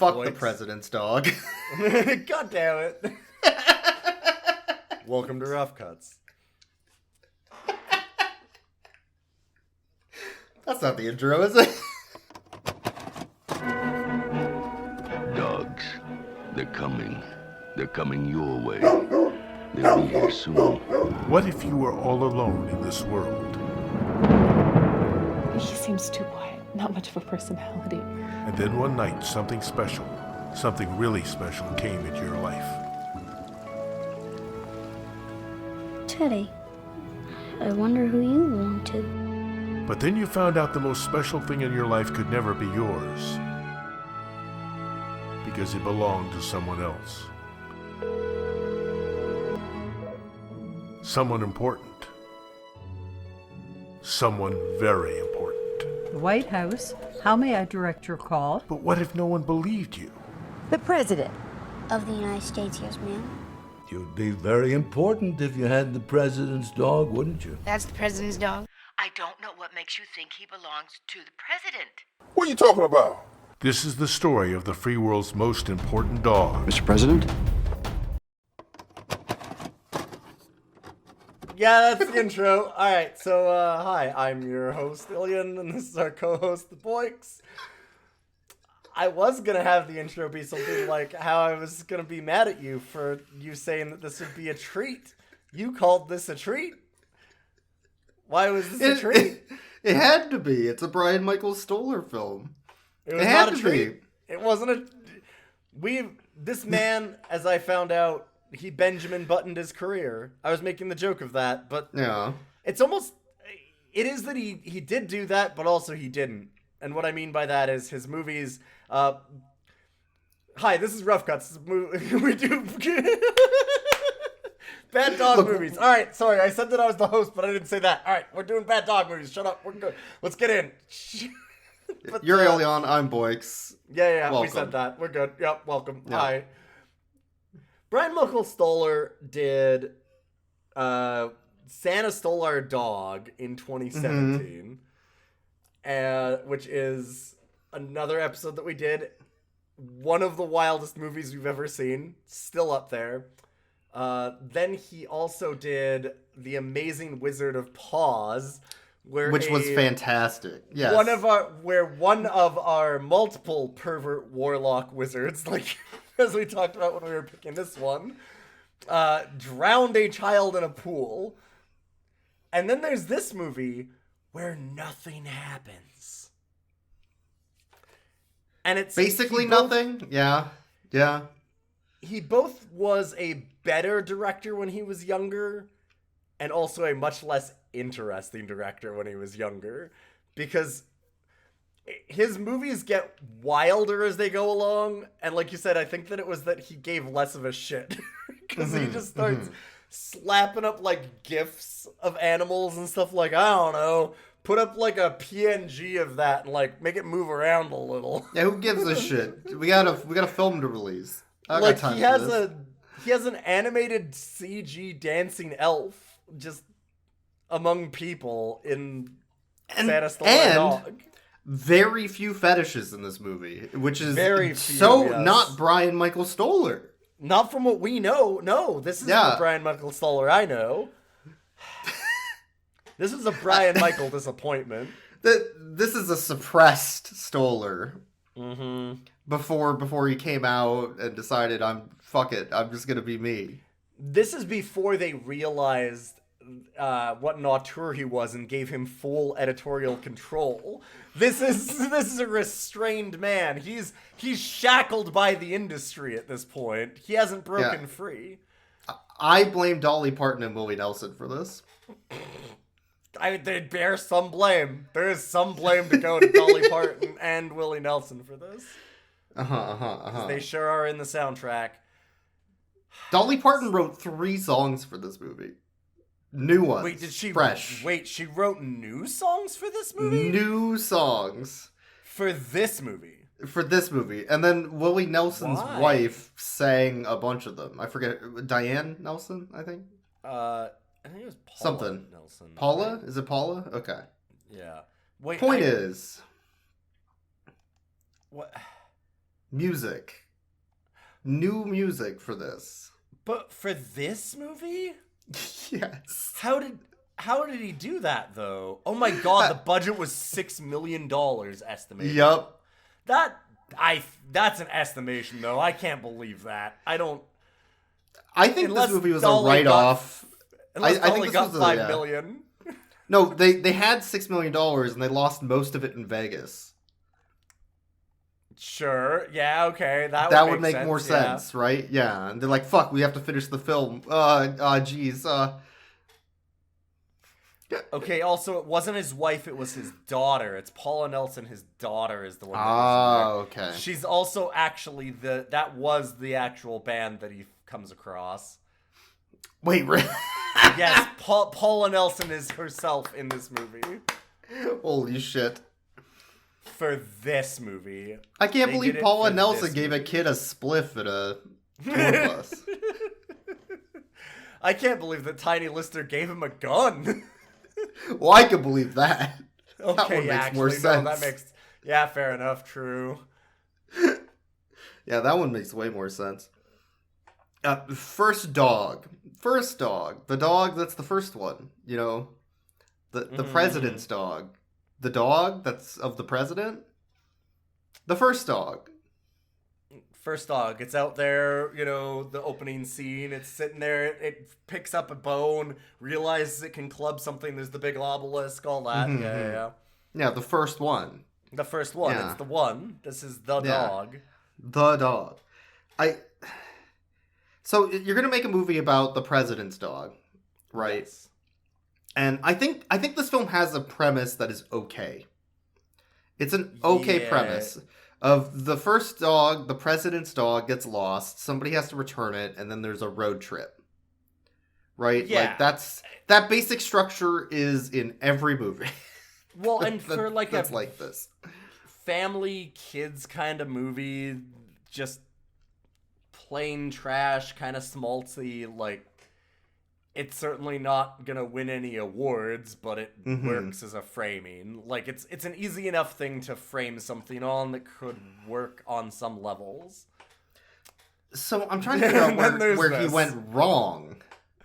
Fuck the president's dog. God damn it. Welcome to Rough Cuts. That's not the intro, is it? Dogs, they're coming. They're coming your way. They'll be here soon. What if you were all alone in this world? He seems too quiet. Not much of a personality. And then one night, something special, something really special came into your life. Teddy, I wonder who you belong to. But then you found out the most special thing in your life could never be yours. Because it belonged to someone else. Someone important. Someone very important. The White House. How may I direct your call? But what if no one believed you? The President. Of the United States, yes, ma'am. You'd be very important if you had the president's dog, wouldn't you? That's the president's dog? I don't know what makes you think he belongs to the president. What are you talking about? This is the story of the free world's most important dog. Mr. President? Yeah, that's the intro. Alright, so, hi, I'm your host, Ilian, and this is our co-host, the Boyks. I was gonna have the intro be something like how I was gonna be mad at you for you saying that this would be a treat. You called this a treat? Why was this a treat? It had to be. It's a Bryan Michael Stoller film. It was not a treat. It wasn't a... This man, as I found out, he Benjamin Buttoned his career. I was making the joke of that, but yeah, it's almost... It is that he did do that, but also he didn't. And what I mean by that is his movies... Hi, this is Rough Cuts. We do... Bad dog movies. Alright, sorry, I said that I was the host, but I didn't say that. Alright, we're doing bad dog movies. Shut up, we're good. Let's get in. But, you're Ilion, I'm Boyks. Yeah, welcome. We said that. We're good. Yep, welcome. Yeah. Hi. Bryan Michael Stoller did Santa Stole Our Dog in 2017, which is another episode that we did. One of the wildest movies we've ever seen. Still up there. Then he also did The Amazing Wizard of Paws, which was fantastic. Yes. One of our multiple pervert warlock wizards, like as we talked about when we were picking this one, drowned a child in a pool. And then there's this movie where nothing happens. And it's basically nothing. Yeah. He both was a better director when he was younger, and also a much less interesting director when he was younger, because his movies get wilder as they go along, and like you said, I think that it was that he gave less of a shit, because he just starts slapping up like GIFs of animals and stuff, like, I don't know, put up like a PNG of that and like make it move around a little. Yeah, who gives a shit? We got a film to release. Like he has an animated CG dancing elf just among people in Santa Stole Our Dog. Very few fetishes in this movie, which is yes. Not Bryan Michael Stoller. Not from what we know. No, this is the Bryan Michael Stoller I know. This is a Bryan Michael disappointment. This is a suppressed Stoller. Mm-hmm. Before he came out and decided, fuck it, I'm just gonna be me. This is before they realized what an auteur he was and gave him full editorial control. This is a restrained man. He's shackled by the industry at this point. He hasn't broken free. I blame Dolly Parton and Willie Nelson for this. They bear some blame. There is some blame to go to Dolly Parton and Willie Nelson for this. They sure are in the soundtrack. Dolly Parton wrote 3 songs for this movie. New ones. Wait, did she? Fresh. Wait, she wrote new songs for this movie? New songs. For this movie? For this movie. And then Willie Nelson's wife sang a bunch of them. I forget. Diane Nelson, I think? I think it was Paula something. Nelson. Paula? Is it Paula? Okay. Yeah. Wait. Point is... What? music. New music for this. But for this movie? Yes. How did he do that though? Oh my god, the budget was $6 million estimated. Yup. That's an estimation though. I can't believe that. I think this movie was a write-off. Unless I think only this got was $5 million. No, they had $6 million and they lost most of it in Vegas. Sure. Yeah. Okay. That would make more sense, right? Yeah. And they're like, "Fuck, we have to finish the film." Geez. Okay. Also, it wasn't his wife; it was his daughter. It's Paula Nelson. His daughter is the one. Okay. She's also actually that was the actual band that he comes across. Wait, really? Yes, Paula Nelson is herself in this movie. Holy shit. For this movie. I can't believe Paula Nelson gave a kid a spliff at a tour bus. I can't believe that Tiny Lister gave him a gun. Well, I can believe that. Okay, that one makes more sense. No, that makes... Yeah, fair enough, true. Yeah, that one makes way more sense. First dog. The dog that's the first one, you know? The president's dog. The dog that's of the president? The first dog. First dog. It's out there, you know, the opening scene. It's sitting there. It picks up a bone, realizes it can club something. There's the big obelisk, all that. Mm-hmm. Yeah. Yeah, the first one. The first one. Yeah. It's the one. This is the dog. The dog. So you're going to make a movie about the president's dog, right? Yes. And I think this film has a premise that is okay. It's an okay premise of the first dog, the president's dog gets lost, somebody has to return it, and then there's a road trip. Right? Yeah. Like that basic structure is in every movie. Well, and for that's like this family kids kind of movie, just plain trash, kind of schmaltzy, like it's certainly not gonna win any awards, but it works as a framing. Like it's an easy enough thing to frame something on that could work on some levels. So I'm trying to figure out where he went wrong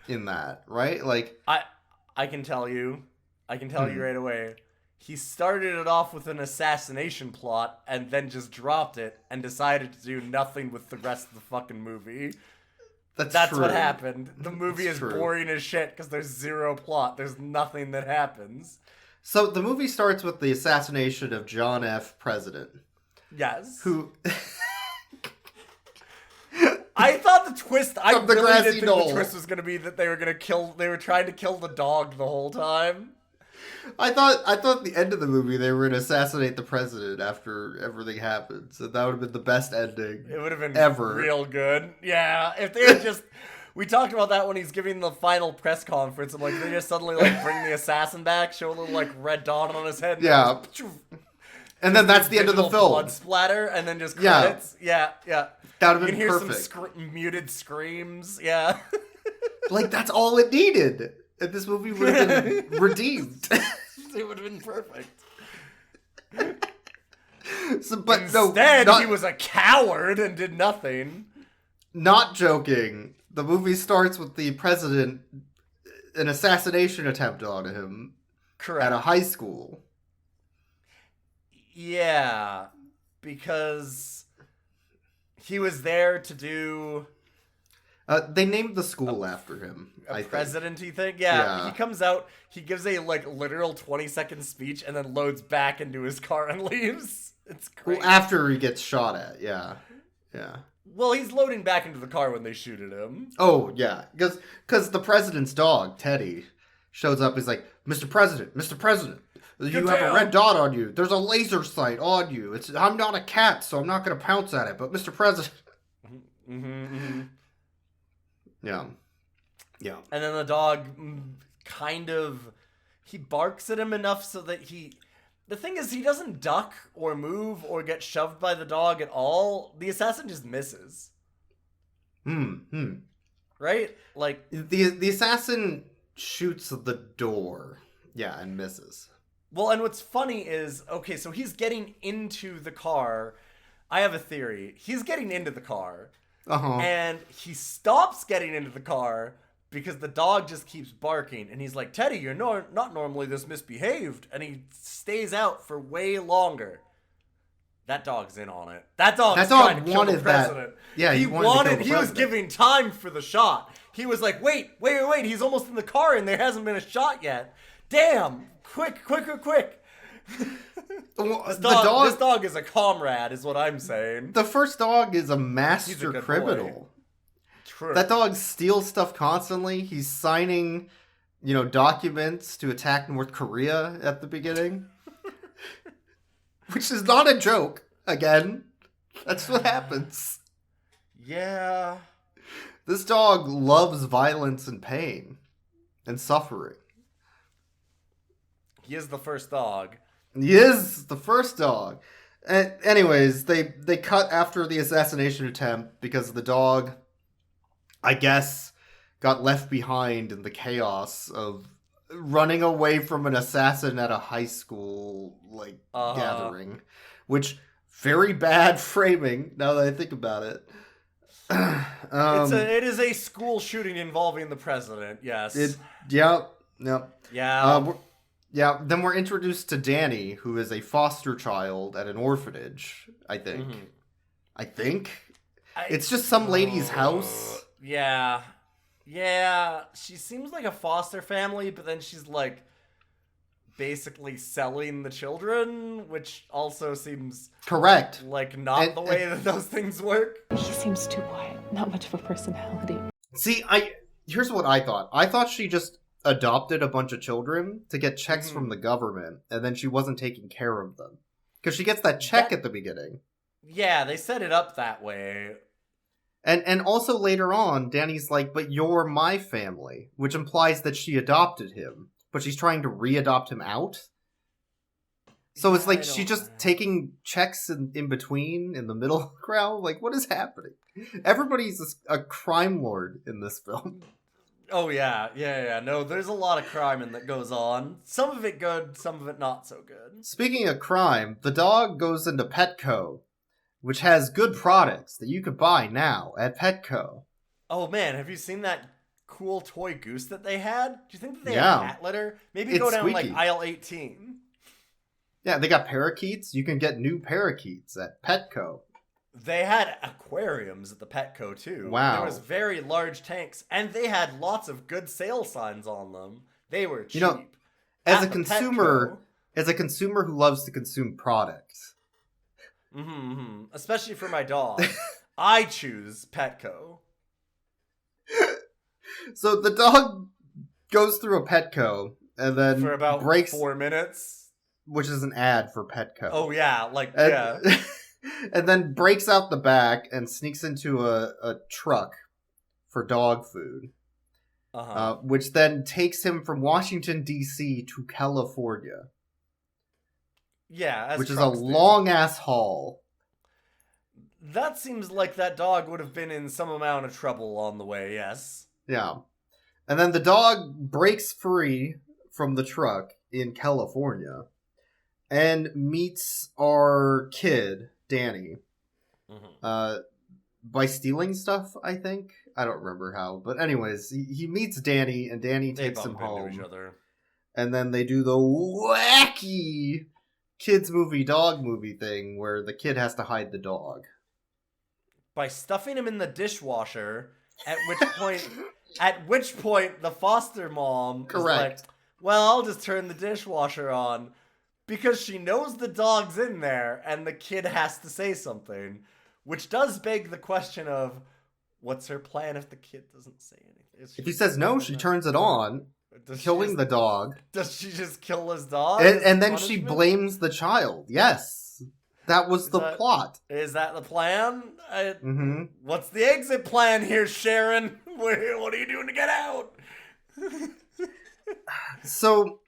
in that, right? Like I can tell you right away. He started it off with an assassination plot and then just dropped it and decided to do nothing with the rest of the fucking movie. That's what happened. The movie is boring as shit because there's zero plot. There's nothing that happens. So the movie starts with the assassination of John F. President. Yes. Who... I thought the twist... I really didn't think the twist was going to be that they were trying to kill the dog the whole time. I thought the end of the movie they were going to assassinate the president after everything happened. So that would have been the best ending. It would have been ever. Real good. Yeah, if they had just we talked about that when he's giving the final press conference. I'm like, they just suddenly like bring the assassin back, show a little like red dot on his head. Yeah. And then that's the end of the film. Blood splatter and then just credits. Yeah. That would have been hear perfect. Some muted screams. Yeah. Like that's all it needed. And this movie would have been redeemed. It would have been perfect. But instead, he was a coward and did nothing. Not joking. The movie starts with the president, an assassination attempt on him. Correct. At a high school. Yeah. Because he was there to do... they named the school after him. A presidency thing? Yeah. He comes out, he gives a like literal 20-second speech and then loads back into his car and leaves. It's crazy. Well, after he gets shot at, yeah. Well, he's loading back into the car when they shoot at him. Oh, yeah. Because the president's dog, Teddy, shows up. He's like, Mr. President, you have a red dot on you. There's a laser sight on you. I'm not a cat, so I'm not going to pounce at it. But Mr. President... Yeah. And then the dog kind of... He barks at him enough so that he... The thing is, he doesn't duck or move or get shoved by the dog at all. The assassin just misses. Right? Like... The assassin shoots the door. Yeah, and misses. Well, and what's funny is... Okay, so he's getting into the car... I have a theory. He's getting into the car, Uh-huh. and he stops getting into the car because the dog just keeps barking. And he's like, Teddy, you're not normally this misbehaved. And he stays out for way longer. That dog's in on it. That dog trying to kill the president. Yeah, he wanted to kill the He was president. giving time for the shot. He was like, wait. He's almost in the car and there hasn't been a shot yet. Damn. Quick. This dog is a comrade, is what I'm saying. The first dog is a He's master a good criminal. boy. True. That dog steals stuff constantly. He's signing, documents to attack North Korea at the beginning. Which is not a joke, again. That's what happens. Yeah. This dog loves violence and pain and suffering. He is the first dog. He is the first dog. Anyways, they cut after the assassination attempt because the dog, I guess, got left behind in the chaos of running away from an assassin at a high school gathering, which very bad framing now that I think about it. It is a school shooting involving the president. Yes. Yeah. Yeah. Then we're introduced to Danny, who is a foster child at an orphanage. I think. It's just some lady's house. Yeah. She seems like a foster family, but then she's like basically selling the children, which also seems correct. Like not the way that those things work. He seems too quiet. Not much of a personality. See, here's what I thought. I thought she just adopted a bunch of children to get checks from the government, and then she wasn't taking care of them. Because she gets that check at the beginning. Yeah, they set it up that way. And also later on, Danny's like, but you're my family, which implies that she adopted him, but she's trying to re-adopt him out. So it's like she's just taking checks in between, in the middle ground. Like, what is happening? Everybody's a crime lord in this film. Oh, yeah. No, there's a lot of crime that goes on. Some of it good, some of it not so good. Speaking of crime, the dog goes into Petco, which has good products that you could buy now at Petco. Oh, man, have you seen that cool toy goose that they had? Do you think that they have cat litter? Maybe go down squeaky. aisle 18. Yeah, they got parakeets. You can get new parakeets at Petco. They had aquariums at the Petco, too. Wow. There was very large tanks, and they had lots of good sale signs on them. They were cheap. As a consumer who loves to consume products. Especially for my dog. I choose Petco. So the dog goes through a Petco and then for about breaks 4 minutes, which is an ad for Petco. Oh yeah, and then breaks out the back and sneaks into a truck for dog food, which then takes him from Washington D.C. to California. Yeah, which is a long ass haul. That seems like that dog would have been in some amount of trouble on the way. Yes. Yeah. And then the dog breaks free from the truck in California and meets our kid, Danny, by stealing stuff, I think. I don't remember how. But anyways, he meets Danny, and Danny takes him home. Each other. And then they do the wacky kids movie, dog movie thing where the kid has to hide the dog. By stuffing him in the dishwasher, at which point the foster mom is like, well, I'll just turn the dishwasher on, because she knows the dog's in there and the kid has to say something, which does beg the question of, what's her plan if the kid doesn't say anything? If he says no, she turns it on, killing the dog. Does she just kill his dog? And then she blames the child. Yes. That was the plot. Is that the plan? What's the exit plan here, Sharon? What are you doing to get out? So,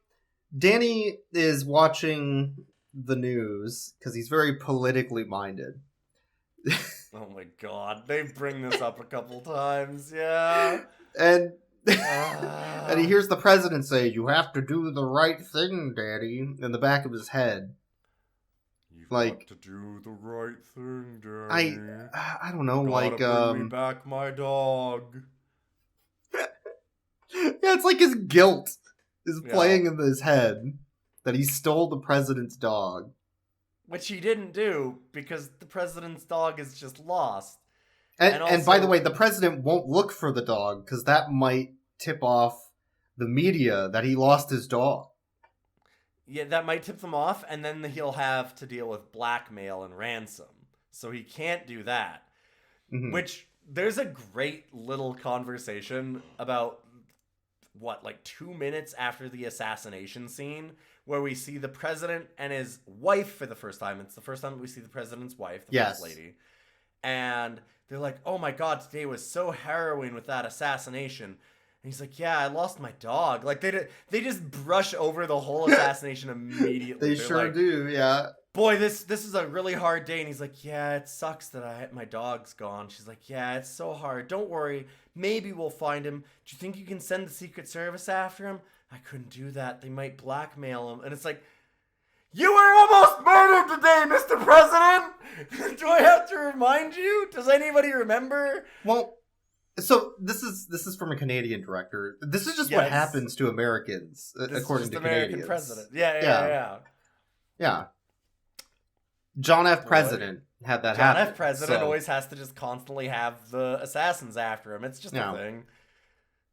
Danny is watching the news because he's very politically minded. Oh my god, they bring this up a couple times, yeah. And he hears the president say, "You have to do the right thing, Daddy," in the back of his head. You like to do the right thing, Danny. I don't know, bring me back my dog. Yeah, it's like his guilt is playing in his head that he stole the president's dog. Which he didn't do, because the president's dog is just lost. And by the way, the president won't look for the dog, because that might tip off the media that he lost his dog. Yeah, that might tip them off, and then he'll have to deal with blackmail and ransom. So he can't do that. Mm-hmm. Which, there's a great little conversation about, 2 minutes after the assassination scene, where we see the president and his wife for the first time. It's the first time that we see the president's wife, the first lady. And they're like, oh my god, today was so harrowing with that assassination. And he's like, yeah, I lost my dog. Like, they just brush over the whole assassination immediately. They sure do, yeah. Boy, this is a really hard day. And he's like, yeah, it sucks that my dog's gone. She's like, yeah, it's so hard. Don't worry. Maybe we'll find him. Do you think you can send the Secret Service after him? I couldn't do that. They might blackmail him. And it's like, you were almost murdered today, Mr. President! Do I have to remind you? Does anybody remember? Well, so this is from a Canadian director. This is just what happens to Americans, according to American Canadians. President. Yeah. John F. President had that happen. John F. President always has to just constantly have the assassins after him. It's just a thing.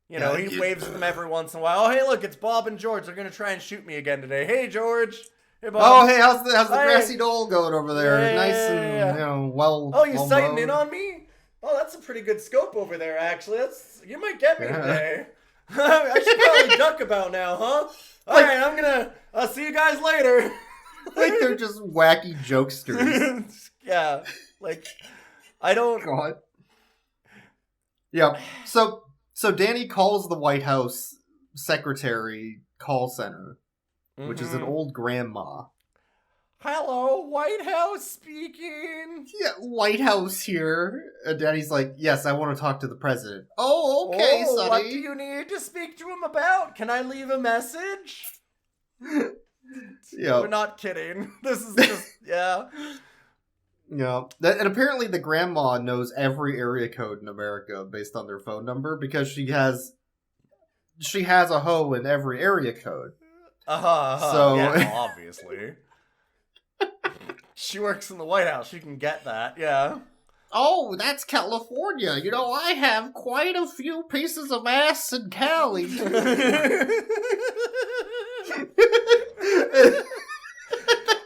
You know, he waves at them every once in a while. Oh, hey, look, it's Bob and George. They're going to try and shoot me again today. Hey, George. Hey, Bob. Oh, hey, how's the grassy knoll going over there? And, well. Oh, you sighting in on me? Oh, that's a pretty good scope over there, actually. You might get me today. I should probably duck about now, huh? All right, I'm going to see you guys later. Like they're just wacky jokesters. Yeah. I don't... God. Yeah. So Danny calls the White House secretary call center, which is an old grandma. Hello, White House speaking. Yeah, White House here. And Danny's like, yes, I want to talk to the president. Oh, okay, sonny. What do you need to speak to him about? Can I leave a message? Yeah. We're not kidding. This is just, yeah. Yeah. And apparently the grandma knows every area code in America based on their phone number because she has a hoe in every area code. So yeah, obviously. She works in the White House. She can get that, yeah. Oh, that's California. You know, I have quite a few pieces of ass in Cali.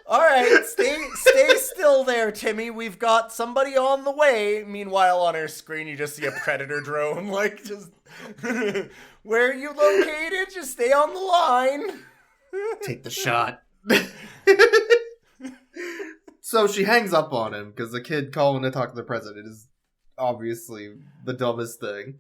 All right, stay still there, Timmy. We've got somebody on the way. Meanwhile, on our screen, you just see a predator drone. Just where are you located? Just stay on the line. Take the shot. So she hangs up on him because the kid calling to talk to the president is obviously the dumbest thing.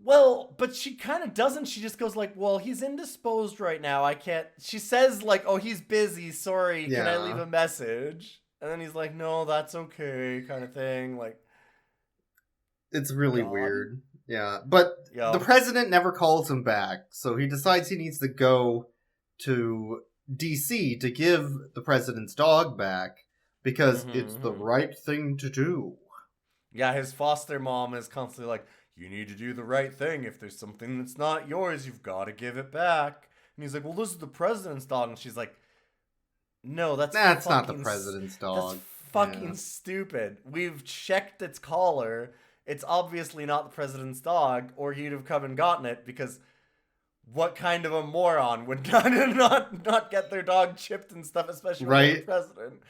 Well, but she kind of doesn't. She just goes like, well, he's indisposed right now. I can't. She says like, oh, he's busy. Sorry. Yeah. Can I leave a message? And then he's like, no, that's okay, kind of thing. Like, it's really weird. Yeah. But the president never calls him back. So he decides he needs to go to DC to give the president's dog back because it's the right thing to do. Yeah, his foster mom is constantly like, you need to do the right thing. If there's something that's not yours, you've got to give it back. And he's like, well, this is the president's dog. And she's like, no, that's not the president's dog. That's fucking stupid. We've checked its collar. It's obviously not the president's dog, or he'd have come and gotten it, because what kind of a moron would not get their dog chipped and stuff, especially with the president?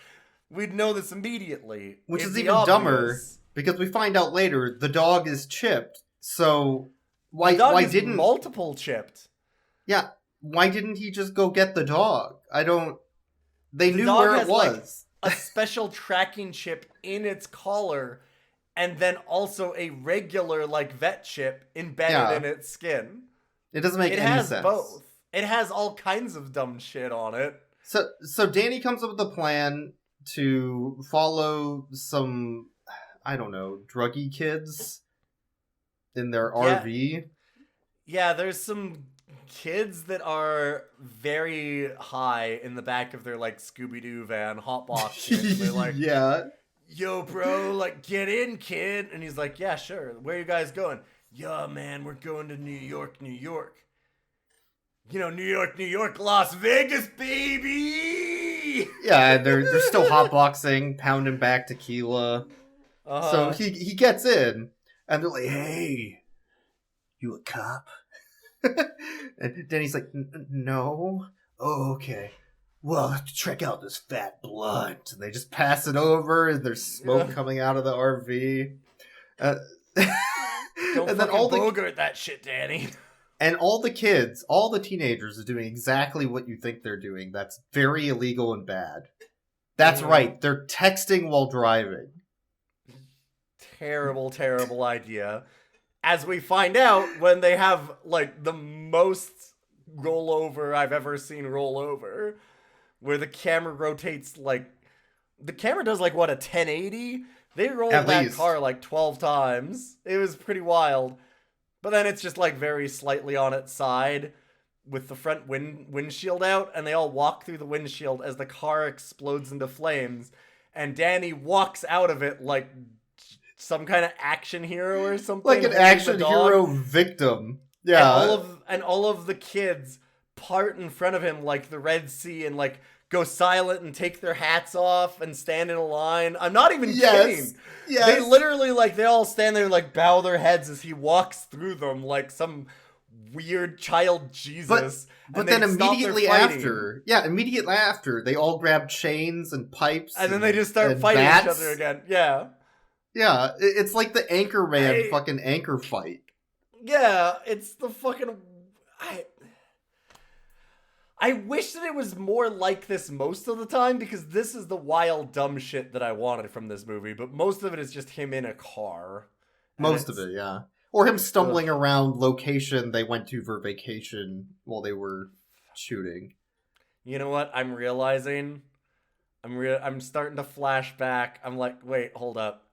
We'd know this immediately. Which is even dumber, because we find out later the dog is chipped. So why didn't multiple chipped? Yeah, why didn't he just go get the dog? They knew where it was. Like a special tracking chip in its collar, and then also a regular vet chip embedded in its skin. It doesn't make any sense. It has both. It has all kinds of dumb shit on it. So Danny comes up with a plan to follow some, I don't know, druggy kids in their RV. Yeah, there's some kids that are very high in the back of their like Scooby-Doo van, hotbox. They're like, yeah. Yo, bro, like, get in, kid. And he's like, yeah, sure. Where you guys going? Yeah, man, we're going to New York, New York. You know, New York, New York, Las Vegas, baby! Yeah, they're still hotboxing, pounding back tequila. So he gets in, and they're like, hey, you a cop? And Danny's like, no. Oh, okay. Well, check out this fat blunt. And they just pass it over, and there's smoke coming out of the RV. Don't and then all bogart that shit, Danny. And all the kids, all the teenagers are doing exactly what you think they're doing. That's very illegal and bad. That's right. They're texting while driving. Terrible, terrible idea. As we find out when they have, like, the most rollover I've ever seen rollover. Where the camera rotates, like... The camera does, like, what, a 1080? They rolled that car, like, 12 times. It was pretty wild. But then it's just, like, very slightly on its side with the front windshield out. And they all walk through the windshield as the car explodes into flames. And Danny walks out of it like some kind of action hero or something. Like an action hero victim. Yeah. And all of the kids part in front of him like the Red Sea and like go silent and take their hats off and stand in a line. I'm not even kidding. Yes. They literally like they all stand there and like bow their heads as he walks through them like some weird child Jesus. But then immediately after, they all grab chains and pipes. And then they just start fighting each other again. Yeah. Yeah, it's like the Anchorman fucking anchor fight. Yeah, it's the fucking... I wish that it was more like this most of the time, because this is the wild, dumb shit that I wanted from this movie, but most of it is just him in a car. Most of it, yeah. Or him stumbling around location they went to for vacation while they were shooting. You know what? I'm realizing... I'm starting to flash back. I'm like, wait, hold up.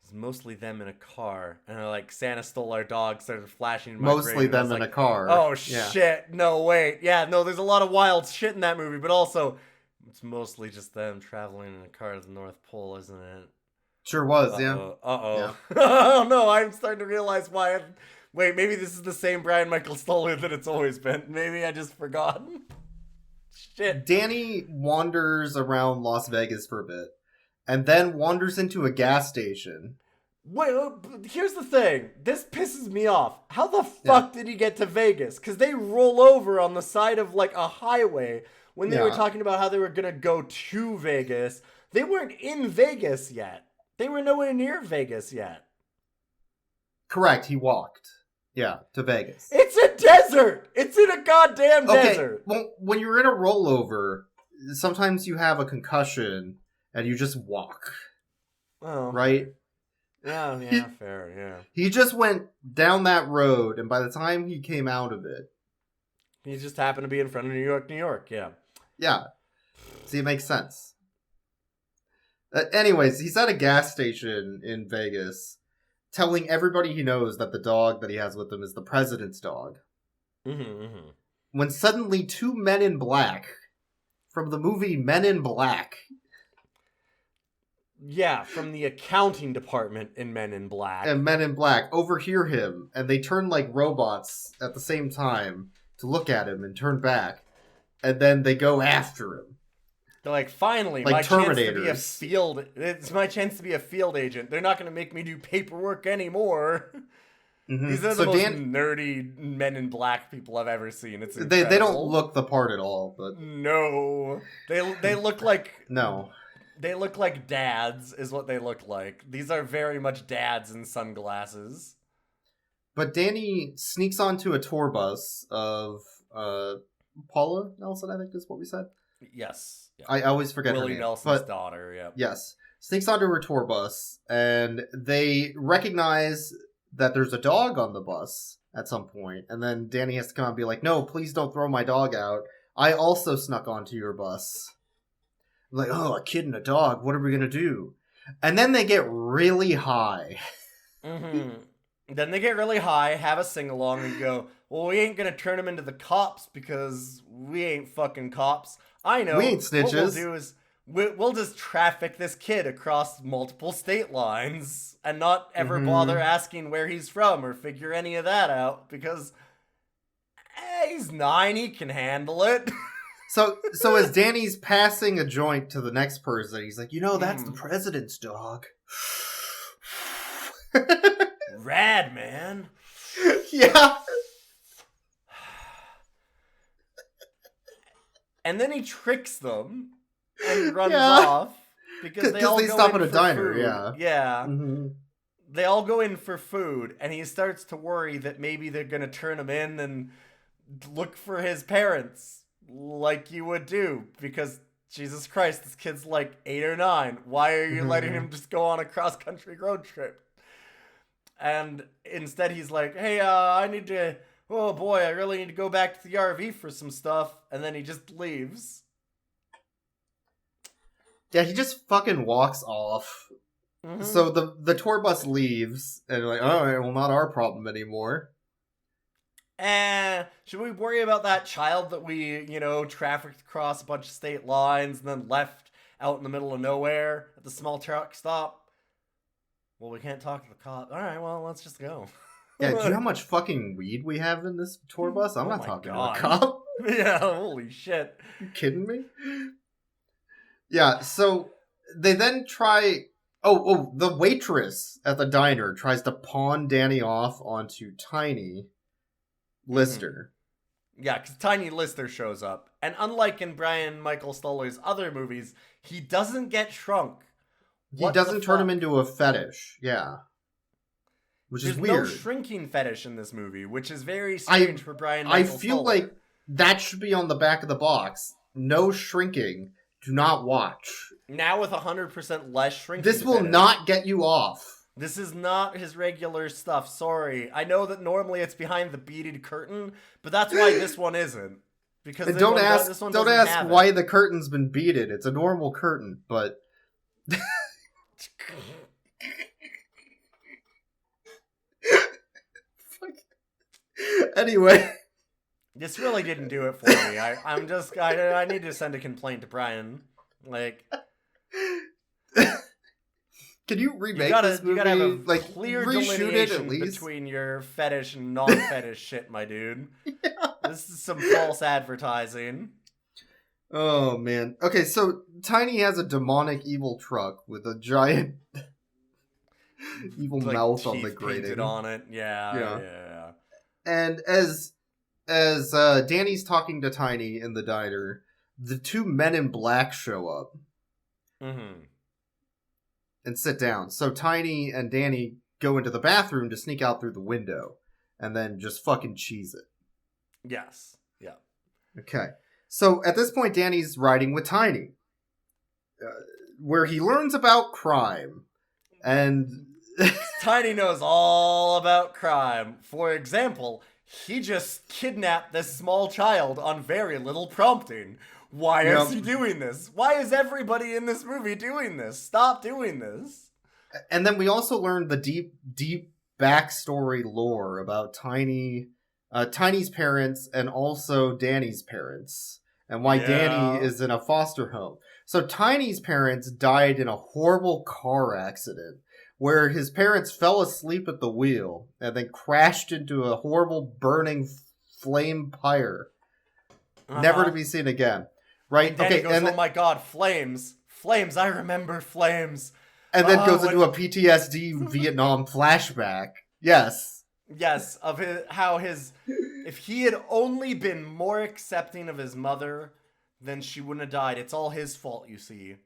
It's mostly them in a car. And like, Santa stole our dog started flashing in my mostly brain. them in a car. Oh, shit. No, wait. Yeah, no, there's a lot of wild shit in that movie, but also, it's mostly just them traveling in a car to the North Pole, isn't it? Sure was, Uh-oh. Yeah. Oh, no, I'm starting to realize why. Wait, maybe this is the same Bryan Michael Stoller that it's always been. Maybe I just forgot. Shit. Danny wanders around Las Vegas for a bit, and then wanders into a gas station. Wait, here's the thing. This pisses me off. How the fuck did he get to Vegas? Because they roll over on the side of, like, a highway when they were talking about how they were going to go to Vegas. They weren't in Vegas yet. They were nowhere near Vegas yet. Correct, he walked. Yeah, to Vegas. It's a desert! It's in a goddamn desert! Well, when you're in a rollover, sometimes you have a concussion and you just walk. Oh. Right? Yeah, fair, yeah. He just went down that road, and by the time he came out of it... He just happened to be in front of New York, New York, yeah. Yeah. See, it makes sense. Anyways, he's at a gas station in Vegas, telling everybody he knows that the dog that he has with him is the president's dog. When suddenly 2 men in black, from the movie Men in Black... Yeah, from the accounting department in Men in Black. And Men in Black overhear him, and they turn like robots at the same time to look at him and turn back. And then they go after him. They're like, finally, like my chance Terminators. to be a field... It's my chance to be a field agent. They're not going to make me do paperwork anymore. These are the most nerdy Men in Black people I've ever seen. It's incredible. They don't look the part at all, but... No. They look like... No. They look like dads, is what they look like. These are very much dads in sunglasses. But Danny sneaks onto a tour bus of Paula Nelson, I think is what we said. Yes. Yeah. I always forget Willie her name. Nelson's daughter, yeah. Yes. Sneaks onto her tour bus, and they recognize that there's a dog on the bus at some point. And then Danny has to come out and be like, no, please don't throw my dog out. I also snuck onto your bus. Like, oh, a kid and a dog, what are we going to do? And then they get really high. Then they get really high, have a sing-along, and go, well, we ain't gonna turn him into the cops because we ain't fucking cops. I know. We ain't snitches. What we'll do is we'll just traffic this kid across multiple state lines and not ever bother asking where he's from or figure any of that out because he's 9, he can handle it. So as Danny's passing a joint to the next person, he's like, that's the president's dog. Rad, man. Yeah. And then he tricks them and runs off because they all go stop in at a for diner. food. Yeah. They all go in for food, and he starts to worry that maybe they're gonna turn him in and look for his parents, like you would do, because Jesus Christ, this kid's like 8 or 9. Why are you letting him just go on a cross-country road trip? And instead, he's like, "Hey, oh boy, I really need to go back to the RV for some stuff," and then he just leaves. Yeah, he just fucking walks off. So the tour bus leaves, and like, all right, well, not our problem anymore. Should we worry about that child that we, trafficked across a bunch of state lines and then left out in the middle of nowhere at the small truck stop? Well, we can't talk to the cop. All right, well, let's just go. Yeah, do you know how much fucking weed we have in this tour bus? I'm not talking to a cop. Yeah, holy shit. You kidding me? Yeah, so they then try... Oh, the waitress at the diner tries to pawn Danny off onto Tiny Lister. Yeah, because Tiny Lister shows up. And unlike in Bryan Michael Stoller's other movies, he doesn't get shrunk. He doesn't turn him into a fetish. Yeah. Which is weird. There's no shrinking fetish in this movie, which is very strange for Bryan Michael Stoller. I feel like that should be on the back of the box. No shrinking. Do not watch. Now with 100% less shrinking this will not get you off. This is not his regular stuff, sorry. I know that normally it's behind the beaded curtain, but that's why this one isn't. Because and don't ask why the curtain's been beaded. It's a normal curtain, but... Anyway... This really didn't do it for me. I need to send a complaint to Bryan. Like, can you remake this movie? You gotta have a clear delineation between your fetish and non-fetish shit, my dude. Yeah. This is some false advertising. Oh man. Okay, so Tiny has a demonic evil truck with a giant evil mouth on the grating. Painted on it. Yeah. And as Danny's talking to Tiny in the diner, the 2 men in black show up and sit down. So Tiny and Danny go into the bathroom to sneak out through the window and then just fucking cheese it. Yes. Yeah. Okay. So at this point, Danny's riding with Tiny, where he learns about crime. And Tiny knows all about crime. For example... He just kidnapped this small child on very little prompting. Why is he doing this? Why is everybody in this movie doing this? Stop doing this. And then we also learned the deep backstory lore about Tiny's parents and also Danny's parents. And why Danny is in a foster home. So Tiny's parents died in a horrible car accident, where his parents fell asleep at the wheel and then crashed into a horrible burning flame pyre. Never to be seen again. Right? And Danny goes, oh my god, flames. Flames, I remember flames. And then goes into a PTSD Vietnam flashback. Yes. Yes, of if he had only been more accepting of his mother, then she wouldn't have died. It's all his fault, you see.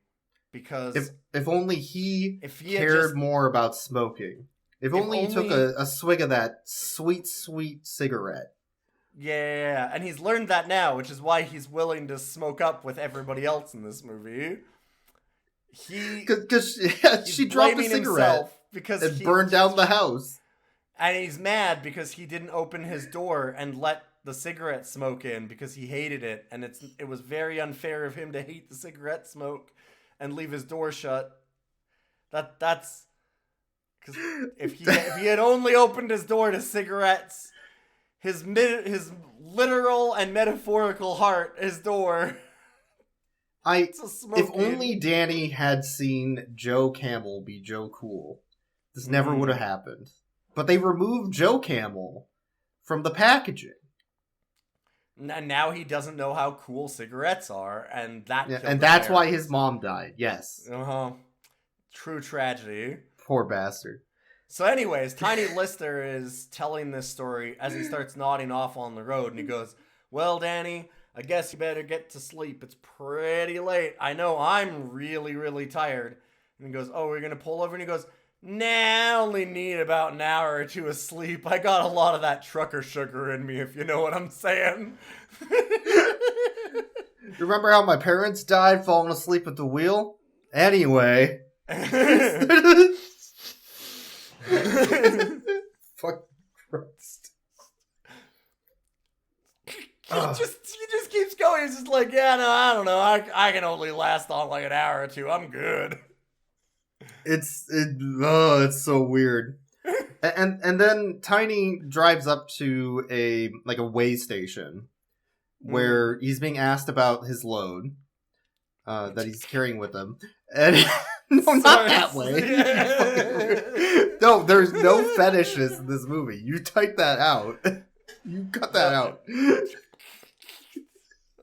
Because if only he cared more about smoking. If only he took a swig of that sweet, sweet cigarette. Yeah, and he's learned that now, which is why he's willing to smoke up with everybody else in this movie. Because she dropped a cigarette and burned down the house. And he's mad because he didn't open his door and let the cigarette smoke in because he hated it. And it was very unfair of him to hate the cigarette smoke and leave his door shut. That's because if he had only opened his door to cigarettes, his literal and metaphorical heart, his door. If only Danny had seen Joe Camel be Joe Cool, this never would have happened. But they removed Joe Camel from the packaging. And now he doesn't know how cool cigarettes are, and that's why his mom died. Yes. True tragedy. Poor bastard. So anyways, Tiny Lister is telling this story as he starts nodding off on the road, and he goes, "Well, Danny, I guess you better get to sleep. It's pretty late. I know I'm really, really tired." And he goes, "Oh, we're going to pull over?" And he goes, "Nah, I only need about an hour or two of sleep. I got a lot of that trucker sugar in me, if you know what I'm saying." Remember how my parents died falling asleep at the wheel? Anyway. Fuck Christ. He just keeps going. He's just like, "Yeah, no, I don't know. I can only last on like an hour or two. I'm good." It's so weird. And then Tiny drives up to a way station where he's being asked about his load that he's carrying with him. And no, not that way. No, there's no fetishes in this movie. You type that out. You cut that out.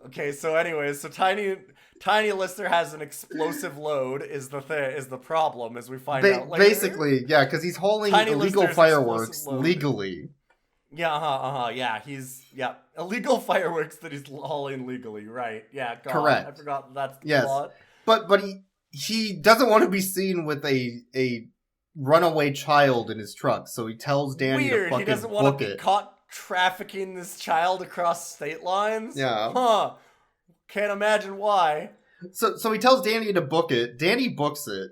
Okay, so anyways, Tiny Lister has an explosive load is the problem, as we find out later. Basically, yeah, because he's hauling illegal fireworks legally. Yeah, yeah, illegal fireworks that he's hauling legally, right? Yeah, God, correct. I forgot that's the plot. But he doesn't want to be seen with a runaway child in his truck, so he tells Danny to fucking he doesn't want to be caught trafficking this child across state lines. Yeah. Can't imagine why. So he tells Danny to book it. Danny books it,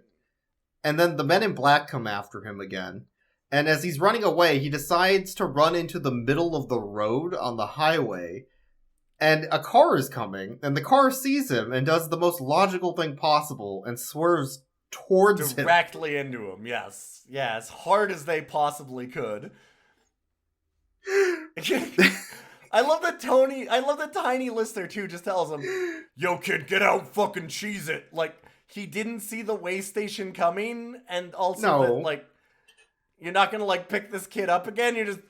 and then the men in black come after him again. And as he's running away, he decides to run into the middle of the road on the highway. And a car is coming, and the car sees him and does the most logical thing possible and swerves towards him. Directly into him, yes. Yeah, as hard as they possibly could. I love that Tiny Lister too just tells him, "Yo kid, get out and fucking cheese it." Like, he didn't see the way station coming, and also that, like, you're not gonna pick this kid up again. You just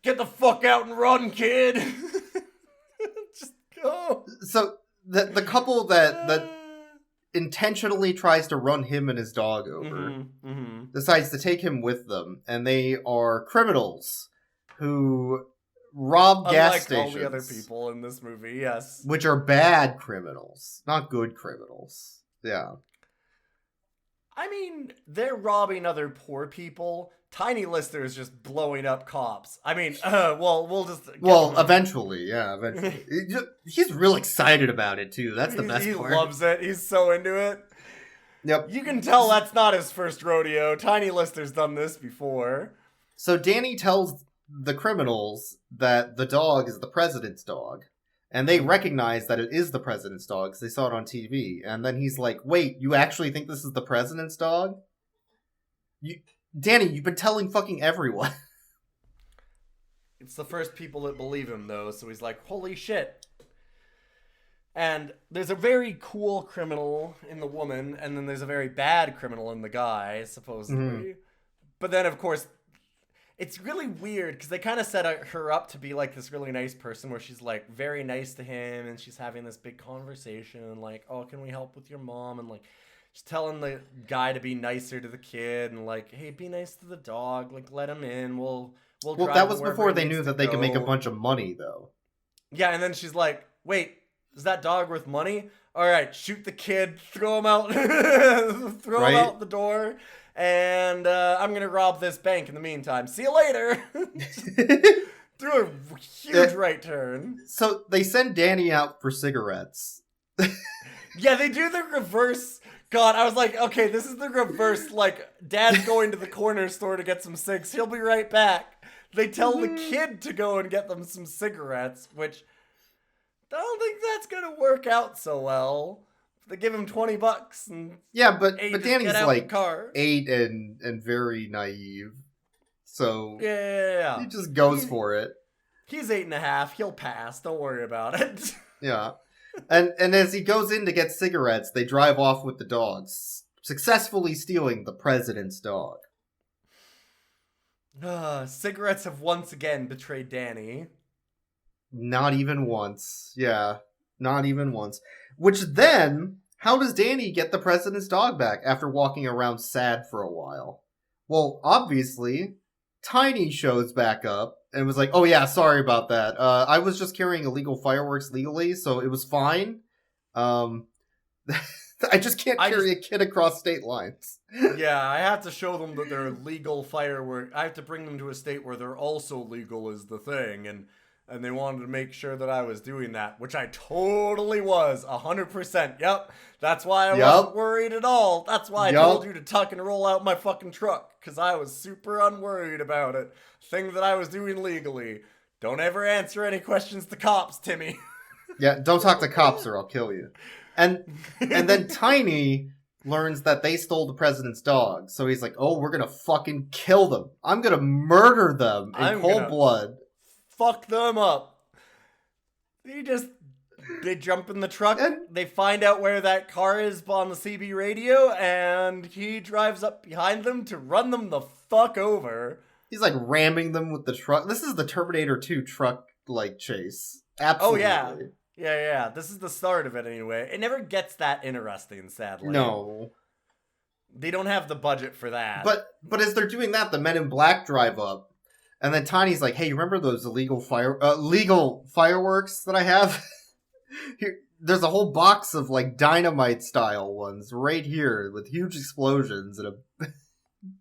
get the fuck out and run, kid. Just go. So the couple that intentionally tries to run him and his dog over decides to take him with them, and they are criminals who rob gas stations. All the other people in this movie, yes. Which are bad criminals, not good criminals. Yeah. I mean, they're robbing other poor people. Tiny Lister is just blowing up cops. I mean, we'll just... eventually. He's real excited about it, too. That's the best part. He loves it. He's so into it. Yep. You can tell that's not his first rodeo. Tiny Lister's done this before. So Danny tells the criminals that the dog is the president's dog, and they recognize that it is the president's dog because they saw it on TV. And then he's like, "Wait, you actually think this is the president's dog? Danny, you've been telling fucking everyone." It's the first people that believe him, though, so he's like, "Holy shit." And there's a very cool criminal in the woman, and then there's a very bad criminal in the guy, supposedly. But then, of course, it's really weird because they kind of set her up to be like this really nice person where she's like very nice to him, and she's having this big conversation like, "Oh, can we help with your mom?" And like, she's telling the guy to be nicer to the kid and like, "Hey, be nice to the dog. Like, let him in. Well, that was before they knew that they could make a bunch of money, though. Yeah, and then she's like, "Wait, is that dog worth money? All right, shoot the kid, throw him out, throw him out the door." And I'm going to rob this bank in the meantime. See you later. Threw a huge right turn. So they send Danny out for cigarettes. Yeah, they do the reverse. God, I was like, okay, this is the reverse. Like, Dad's going to the corner store to get some cigs. He'll be right back. They tell the kid to go and get them some cigarettes, which I don't think that's going to work out so well. They give him $20 and but Danny's like 8 and very naive, so yeah, he just goes for it. He's 8.5. He'll pass. Don't worry about it. Yeah. And as he goes in to get cigarettes, they drive off with the dogs, successfully stealing the president's dog. Cigarettes have once again betrayed Danny. Not even once. Yeah, not even once. Which then, how does Danny get the president's dog back after walking around sad for a while? Well, obviously, Tiny shows back up and was like, oh yeah, sorry about that. I was just carrying illegal fireworks legally, so it was fine. I just can't carry a kid across state lines. Yeah, I have to show them that they're legal fireworks. I have to bring them to a state where they're also legal is the thing, and they wanted to make sure that I was doing that, which I totally was, 100%. Yep, that's why I wasn't worried at all. That's why I told you to tuck and roll out my fucking truck, because I was super unworried about it. Thing that I was doing legally. Don't ever answer any questions to cops, Timmy. Yeah, don't talk to cops or I'll kill you. And then Tiny learns that they stole the president's dog. So he's like, oh, we're gonna fucking kill them. I'm gonna murder them in cold blood. Fuck them up. They jump in the truck, they find out where that car is on the CB radio, and he drives up behind them to run them the fuck over. He's like ramming them with the truck. This is the Terminator 2 truck like chase. Absolutely. Oh yeah. Yeah. This is the start of it anyway. It never gets that interesting, sadly. No. They don't have the budget for that. But as they're doing that, the Men in Black drive up, and then Tiny's like, "Hey, you remember those legal fireworks that I have? Here, there's a whole box of like dynamite style ones right here with huge explosions and a."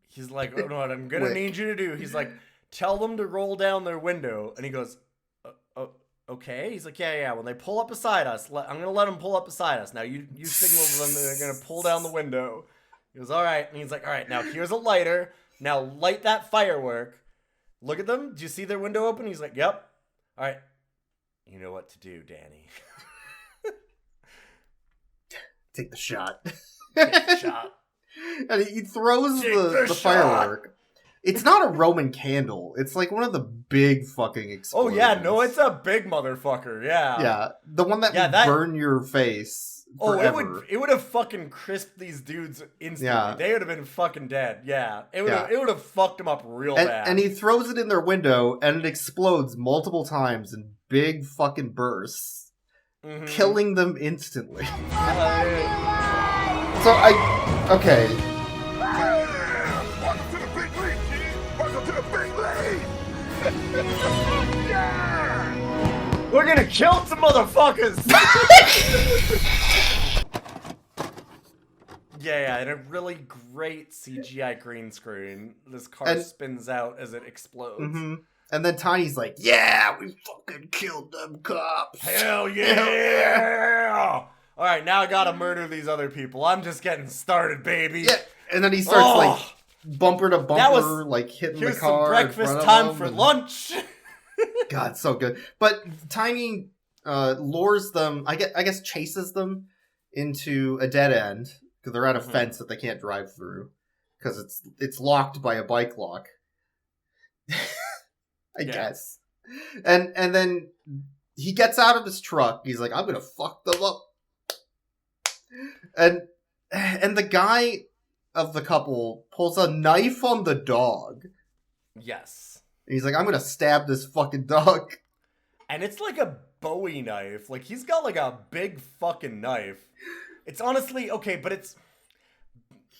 He's like, "Oh no, what I'm gonna need you to do." He's like, "Tell them to roll down their window," and he goes, "Okay." He's like, "Yeah. When they pull up beside us, I'm gonna let them pull up beside us. Now you signal them that they're gonna pull down the window." He goes, "All right," and he's like, "All right, now here's a lighter. Now light that firework. Look at them. Do you see their window open?" He's like, "Yep." "All right, you know what to do, Danny." Take the shot. Take the shot. And he throws the firework. It's not a Roman candle. It's like one of the big fucking explosions. Oh yeah, no, it's a big motherfucker. Yeah. Yeah, the one that would burn your face. Forever. It would have fucking crisped these dudes instantly. Yeah. They would have been fucking dead. Yeah. It would have fucked them up real bad. And he throws it in their window and it explodes multiple times in big fucking bursts, killing them instantly. Okay. Welcome to the big league, kid. Welcome to the big league. Yeah. We're gonna kill some motherfuckers. Yeah, and a really great CGI green screen. This car spins out as it explodes. Mm-hmm. And then Tiny's like, "Yeah, we fucking killed them cops. Hell yeah! All right, now I gotta murder these other people. I'm just getting started, baby." Yeah, and then he starts like bumper to bumper, like hitting the car. Here's some breakfast time for lunch. God, so good. But Tiny lures them, I guess chases them into a dead end. Because they're at a fence that they can't drive through. Because it's locked by a bike lock. I guess. And then he gets out of his truck. He's like, "I'm going to fuck them up." And the guy of the couple pulls a knife on the dog. Yes. And he's like, "I'm going to stab this fucking dog." And it's like a Bowie knife. Like, he's got like a big fucking knife. It's honestly, okay, but it's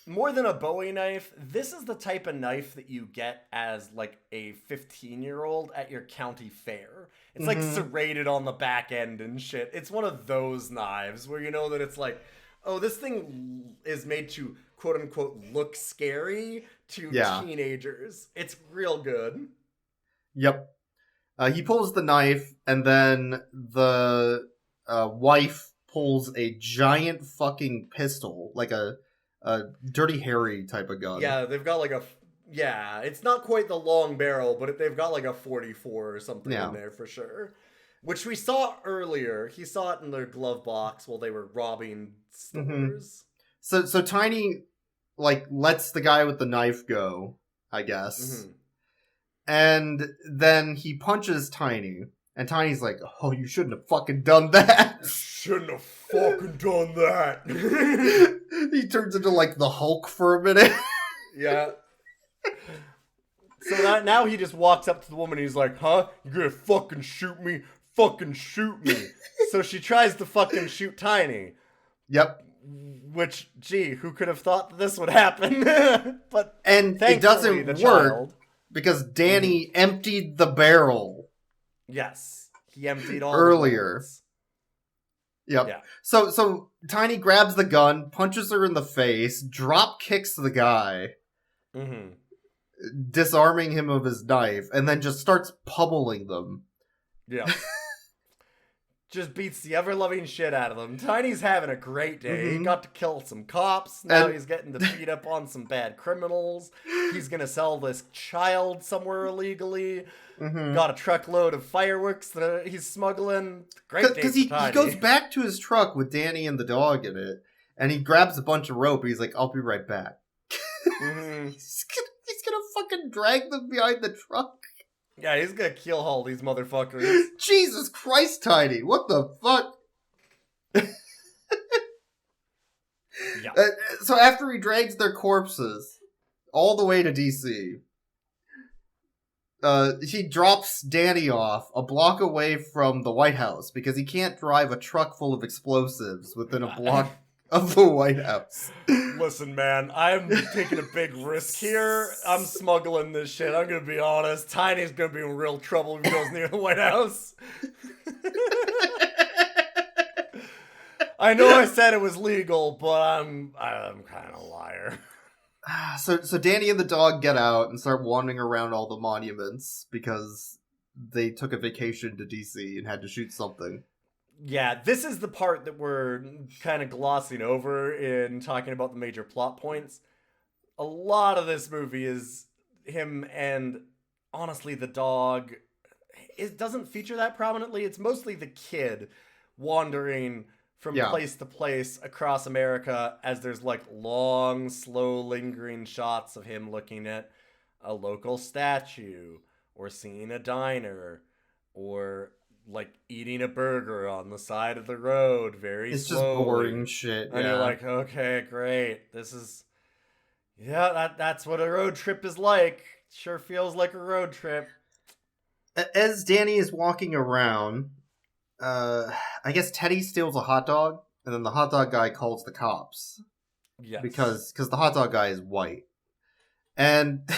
more than a Bowie knife. This is the type of knife that you get as like a 15-year-old at your county fair. It's like serrated on the back end and shit. It's one of those knives where you know that it's like, oh, this thing is made to quote unquote look scary to teenagers. It's real good. Yep. He pulls the knife and then the wife pulls a giant fucking pistol, like a Dirty Harry type of gun. Yeah, they've got like it's not quite the long barrel, but they've got like a 44 or something in there for sure. Which we saw earlier. He saw it in their glove box while they were robbing stores. So Tiny like lets the guy with the knife go, I guess. And then he punches Tiny. And Tiny's like, oh, you shouldn't have fucking done that. Shouldn't have fucking done that. He turns into, like, the Hulk for a minute. Yeah. So now he just walks up to the woman and he's like, huh? You gonna fucking shoot me? Fucking shoot me. So she tries to fucking shoot Tiny. Yep. Which, gee, who could have thought that this would happen? But and it doesn't work because Danny emptied the barrel. Yes. He emptied all earlier. Yep. Yeah. So Tiny grabs the gun, punches her in the face, drop kicks the guy, disarming him of his knife, and then just starts pummeling them. Yeah. Just beats the ever-loving shit out of them. Tiny's having a great day. He got to kill some cops. Now he's getting to beat up on some bad criminals. He's gonna sell this child somewhere illegally. Got a truckload of fireworks that he's smuggling. Great day because for Tiny. He goes back to his truck with Danny and the dog in it, and he grabs a bunch of rope. He's like, "I'll be right back." He's gonna fucking drag them behind the truck. Yeah, he's gonna kill all these motherfuckers. Jesus Christ, Tiny! What the fuck? Yeah. So after he drags their corpses all the way to DC, he drops Danny off a block away from the White House because he can't drive a truck full of explosives within a block of the White House. Listen, man, I'm taking a big risk here. I'm smuggling this shit. I'm gonna be honest. Tiny's gonna be in real trouble if he goes near the White House. I know I said it was legal, but I'm kind of a liar. So Danny and the dog get out and start wandering around all the monuments because they took a vacation to DC and had to shoot something. Yeah, this is the part that we're kind of glossing over in talking about the major plot points. A lot of this movie is him and, honestly, the dog. It doesn't feature that prominently. It's mostly the kid wandering from place to place across America as there's, like, long, slow, lingering shots of him looking at a local statue or seeing a diner or... like eating a burger on the side of the road very slowly. It's just boring shit. And you're like, okay, great. This is... yeah, that's what a road trip is like. Sure feels like a road trip. As Danny is walking around, I guess Teddy steals a hot dog, and then the hot dog guy calls the cops. Yes. Because the hot dog guy is white. And...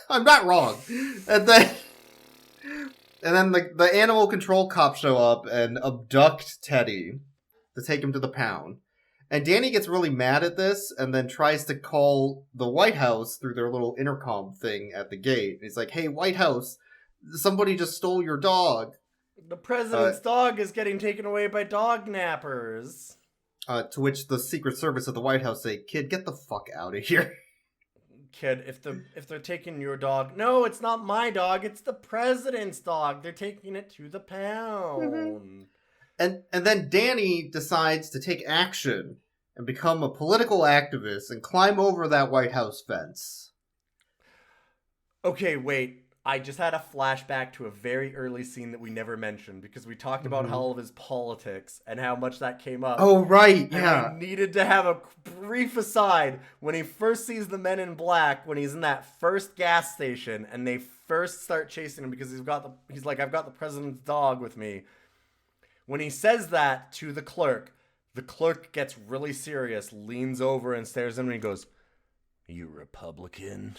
I'm not wrong. And then the animal control cops show up and abduct Teddy to take him to the pound. And Danny gets really mad at this and then tries to call the White House through their little intercom thing at the gate. He's like, "Hey, White House, somebody just stole your dog." The president's dog is getting taken away by dog nappers. To which the Secret Service of the White House say, "Kid, get the fuck out of here." Kid, if they're taking your dog, no, it's not my dog, it's the president's dog. They're taking it to the pound. And then Danny decides to take action and become a political activist and climb over that White House fence. Okay, wait. I just had a flashback to a very early scene that we never mentioned because we talked about all of his politics and how much that came up. Oh, right, yeah. And I needed to have a brief aside when he first sees the Men in Black, when he's in that first gas station and they first start chasing him because he's like, "I've got the president's dog with me." When he says that to the clerk gets really serious, leans over and stares at him and he goes, "You Republican?"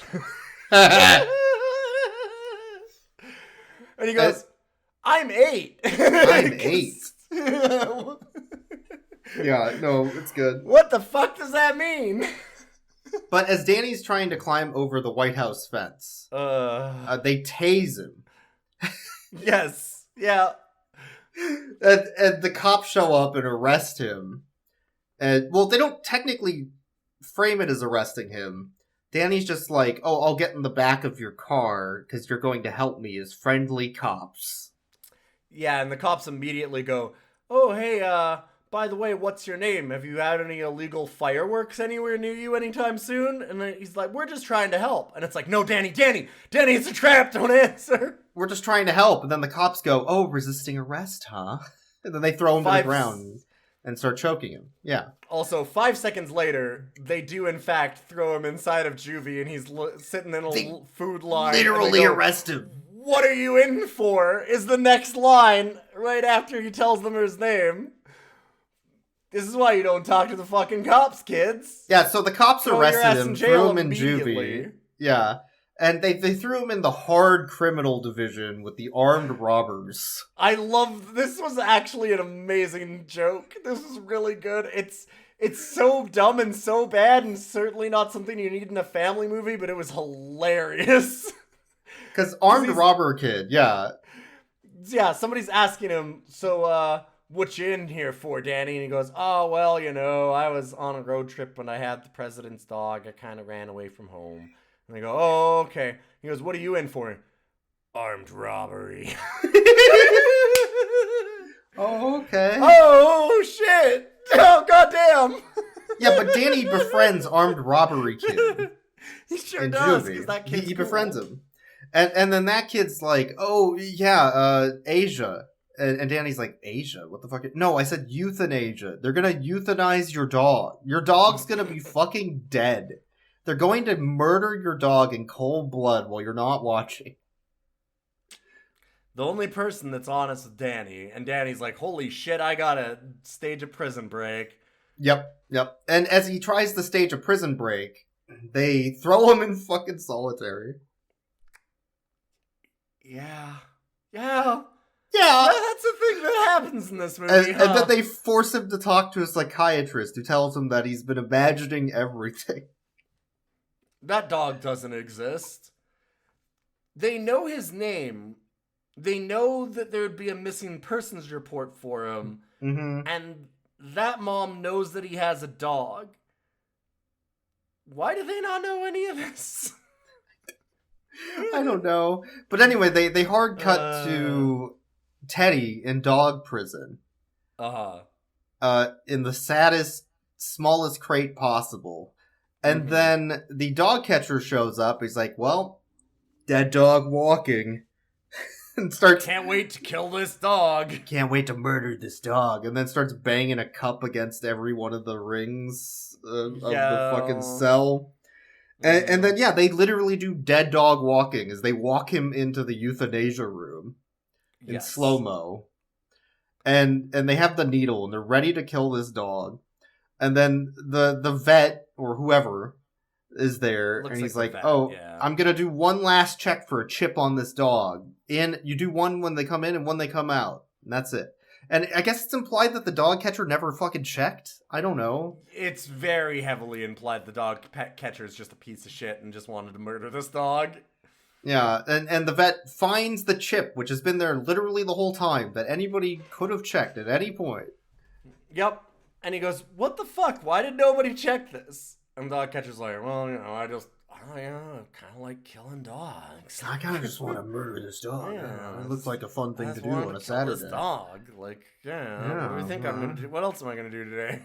And he goes, "I'm 8. I'm 8. Yeah, no, it's good. What the fuck does that mean? But as Danny's trying to climb over the White House fence, they tase him. Yes, yeah. And the cops show up and arrest him. And, well, they don't technically frame it as arresting him. Danny's just like, "Oh, I'll get in the back of your car because you're going to help me," as friendly cops. Yeah, and the cops immediately go, "Oh, hey, by the way, what's your name? Have you had any illegal fireworks anywhere near you anytime soon? And then he's like, we're just trying to help. And it's like, no, Danny, it's a trap, don't answer. We're just trying to help. And then the cops go, oh, resisting arrest, huh? And then they throw him to the ground and start choking him. Yeah. Also, 5 seconds later, they do in fact throw him inside of juvie, and he's sitting in a food line. Literally arrest him. What are you in for? Is the next line right after he tells them his name. This is why you don't talk to the fucking cops, kids. Yeah, so the cops arrested him, threw him in immediately. juvie. Yeah. And they threw him in the hard criminal division with the armed robbers. I love this. Was actually an amazing joke. This is really good. It's so dumb and so bad, and certainly not something you need in a family movie, but it was hilarious. Because armed robber kid, yeah. Yeah, somebody's asking him, so, what you in here for, Danny? And he goes, oh, well, you know, I was on a road trip when I had the president's dog. I kind of ran away from home. And they go, oh, okay. He goes, what are you in for? Armed robbery. Oh, okay. Oh, shit. Oh, goddamn. Yeah, but Danny befriends armed robbery kid. He sure does, because that kid's He befriends him. And then that kid's like, oh, yeah, Asia. And Danny's like, Asia? What the fuck? No, I said euthanasia. They're gonna euthanize your dog. Your dog's gonna be fucking dead. They're going to murder your dog in cold blood while you're not watching. The only person that's honest is Danny. And Danny's like, holy shit, I gotta stage a prison break. Yep. And as he tries to stage a prison break, they throw him in fucking solitary. Yeah. Yeah, that's the thing that happens in this movie. And then they force him to talk to a psychiatrist who tells him that he's been imagining everything. That dog doesn't exist. They know his name. They know that there would be a missing persons report for him. Mm-hmm. And that mom knows that he has a dog. Why do they not know any of this? I don't know. But anyway, they hard cut to Teddy in dog prison. In the saddest, smallest crate possible. And then the dog catcher shows up. He's like, well, dead dog walking. And starts... Can't wait to kill this dog. Can't wait to murder this dog. And then starts banging a cup against every one of the rings of the fucking cell. And then, yeah, they literally do dead dog walking as they walk him into the euthanasia room in slow-mo. And they have the needle, and they're ready to kill this dog. And then the vet, or whoever, is there, and he's like, I'm going to do one last check for a chip on this dog. And you do one when they come in and one they come out. And that's it. And I guess it's implied that the dog catcher never fucking checked. I don't know. It's very heavily implied the dog catcher is just a piece of shit and just wanted to murder this dog. Yeah, and the vet finds the chip, which has been there literally the whole time, that anybody could have checked at any point. Yep. And he goes, what the fuck? Why did nobody check this? And the dog catcher's like, well, you know, I kind of like killing dogs. I kind of just want to murder this dog. Yeah, it looks like a fun thing to do on a Saturday. This dog, like, what do you think I'm gonna do? What else am I gonna do today?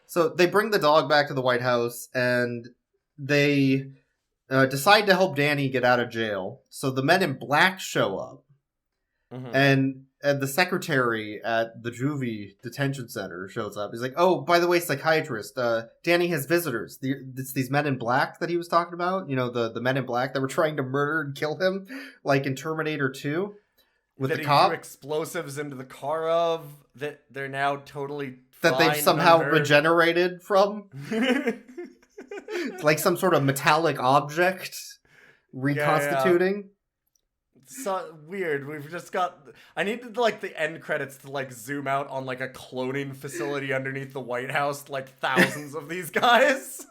So they bring the dog back to the White House, and they decide to help Danny get out of jail. So the Men in Black show up, and the secretary at the juvie detention center shows up. He's like, oh, by the way, psychiatrist, Danny has visitors. It's these Men in Black that he was talking about. You know, the Men in Black that were trying to murder and kill him, like in Terminator 2 with the cop. Threw explosives into the car of, that they're now totally that they've somehow regenerated from. Like some sort of metallic object reconstituting. Yeah. So weird. We've just got... I needed, like, the end credits to, like, zoom out on, like, a cloning facility underneath the White House. Like, thousands of these guys.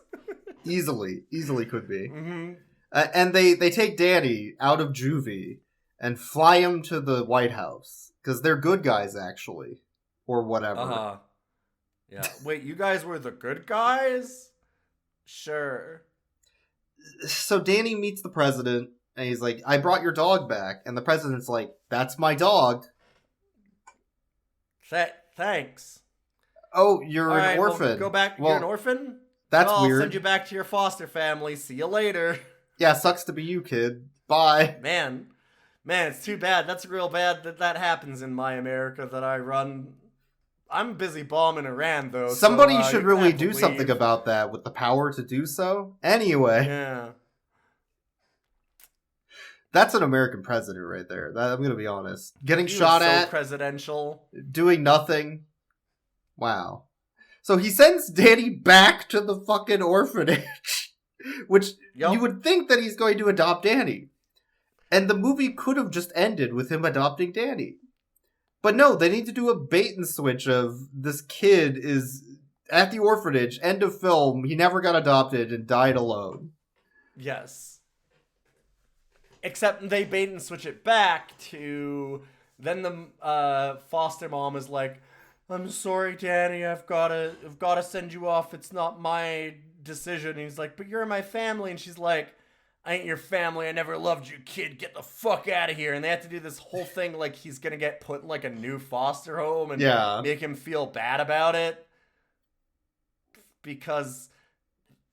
Easily could be. And they take Danny out of juvie and fly him to the White House. Because they're good guys, actually. Or whatever. Yeah. Wait, you guys were the good guys? Sure. So Danny meets the president. And he's like, I brought your dog back. And the president's like, that's my dog. Thanks. oh, you're All an right, orphan. Well, go back. Well, you're an orphan? That's I'll weird. send you back to your foster family. See you later. Yeah, sucks to be you, kid. Bye. Man, it's too bad. That's real bad that happens in my America that I run. I'm busy bombing Iran, though. Somebody so, should you really have to do something leave. about that with the power to do so. Anyway. Yeah. That's an American president right there. I'm going to be honest. Getting He shot was so at, presidential. doing nothing. Wow. So he sends Danny back to the fucking orphanage, which you would think that he's going to adopt Danny. And the movie could have just ended with him adopting Danny. But no, they need to do a bait and switch of this kid is at the orphanage, end of film, he never got adopted and died alone. Yes. Except they bait and switch it back to... Then the foster mom is like, I'm sorry, Danny, I've gotta send you off. It's not my decision. And he's like, but you're my family. And she's like, I ain't your family. I never loved you, kid. Get the fuck out of here. And they have to do this whole thing like he's gonna get put in like a new foster home and make him feel bad about it. Because